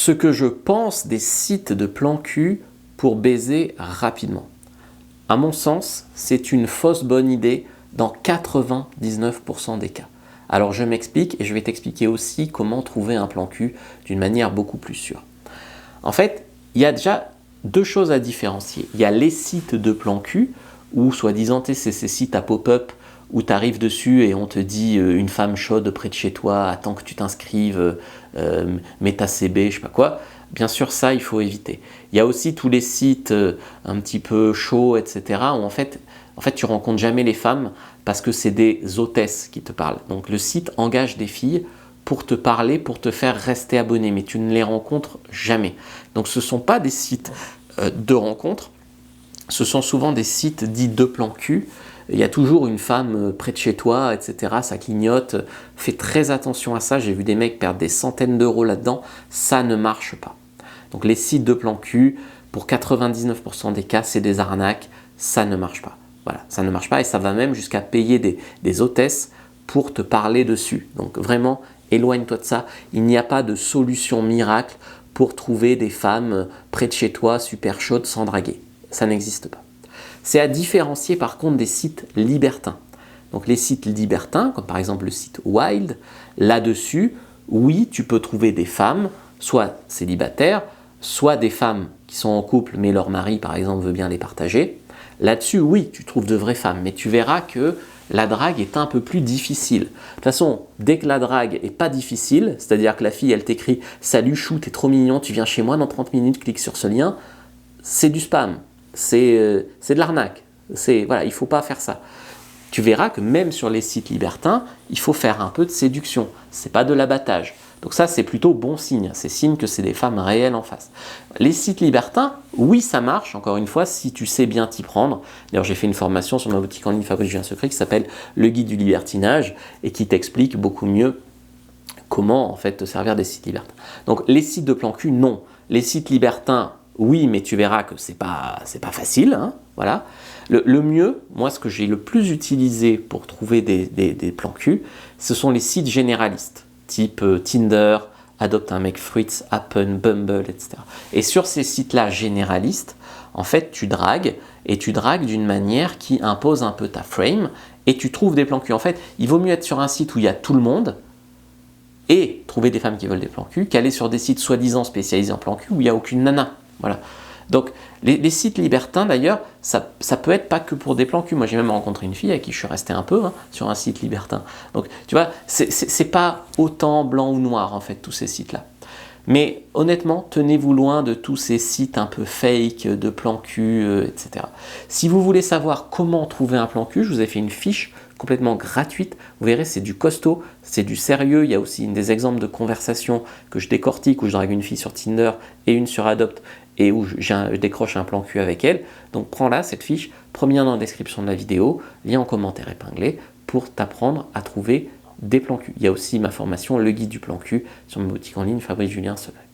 ce que je pense des sites de plan cul pour baiser rapidement. À mon sens, c'est une fausse bonne idée dans 99% des cas. Alors je m'explique et je vais t'expliquer aussi comment trouver un plan cul d'une manière beaucoup plus sûre. En fait, il y a déjà deux choses à différencier. Il y a les sites de plan cul où soi-disant c'est ces sites à pop-up où tu arrives dessus et on te dit une femme chaude près de chez toi, attends que tu t'inscrives, mets ta CB, je sais pas quoi. Bien sûr, ça, il faut éviter. Il y a aussi tous les sites un petit peu chauds, etc. où en fait, tu rencontres jamais les femmes parce que c'est des hôtesses qui te parlent. Donc le site engage des filles pour te parler, pour te faire rester abonné, mais tu ne les rencontres jamais. Donc ce ne sont pas des sites de rencontres, ce sont souvent des sites dits de plan cul. Il y a toujours une femme près de chez toi, etc. Ça clignote. Fais très attention à ça. J'ai vu des mecs perdre des centaines d'euros là-dedans. Ça ne marche pas. Donc les sites de plan cul, pour 99% des cas, c'est des arnaques. Ça ne marche pas. Voilà, ça ne marche pas et ça va même jusqu'à payer des hôtesses pour te parler dessus. Donc vraiment, éloigne-toi de ça. Il n'y a pas de solution miracle pour trouver des femmes près de chez toi, super chaudes, sans draguer. Ça n'existe pas. C'est à différencier par contre des sites libertins. Donc les sites libertins, comme par exemple le site Wild, là-dessus, oui, tu peux trouver des femmes, soit célibataires, soit des femmes qui sont en couple mais leur mari par exemple veut bien les partager. Là-dessus, oui, tu trouves de vraies femmes, mais tu verras que la drague est un peu plus difficile. De toute façon, dès que la drague est pas difficile, c'est-à-dire que la fille elle t'écrit « Salut chou, t'es trop mignon, tu viens chez moi dans 30 minutes, clique sur ce lien », c'est du spam. C'est de l'arnaque. Voilà, il ne faut pas faire ça. Tu verras que même sur les sites libertins, il faut faire un peu de séduction. Ce n'est pas de l'abattage. Donc ça, c'est plutôt bon signe. C'est signe que c'est des femmes réelles en face. Les sites libertins, oui, ça marche, encore une fois, si tu sais bien t'y prendre. D'ailleurs, j'ai fait une formation sur ma boutique en ligne Fabrice Julien Secret qui s'appelle « Le guide du libertinage » et qui t'explique beaucoup mieux comment en fait te servir des sites libertins. Donc les sites de plan cul, non. Les sites libertins, oui, mais tu verras que c'est pas facile, hein, voilà. Le mieux, moi, ce que j'ai le plus utilisé pour trouver des plans cul, ce sont les sites généralistes, type Tinder, Adopte un mec, Fruits, Happen, Bumble, etc. Et sur ces sites-là généralistes, en fait, tu dragues, et tu dragues d'une manière qui impose un peu ta frame, et tu trouves des plans cul. En fait, il vaut mieux être sur un site où il y a tout le monde, et trouver des femmes qui veulent des plans cul, qu'aller sur des sites soi-disant spécialisés en plans cul où il n'y a aucune nana. Voilà. Donc les sites libertins d'ailleurs, ça peut être pas que pour des plans cul. Moi j'ai même rencontré une fille avec qui je suis resté un peu sur un site libertin. Donc tu vois, c'est pas autant blanc ou noir en fait tous ces sites-là. Mais honnêtement, tenez-vous loin de tous ces sites un peu fake, de plans cul, etc. Si vous voulez savoir comment trouver un plan cul, je vous ai fait une fiche complètement gratuite. Vous verrez, c'est du costaud, c'est du sérieux. Il y a aussi des exemples de conversations que je décortique, où je drague une fille sur Tinder et une sur Adopte, et où je décroche un plan cul avec elle. Donc prends-la, cette fiche, prends bien dans la description de la vidéo, lien en commentaire épinglé, pour t'apprendre à trouver des plans cul. Il y a aussi ma formation, le guide du plan cul, sur ma boutique en ligne Fabrice Julien Secret.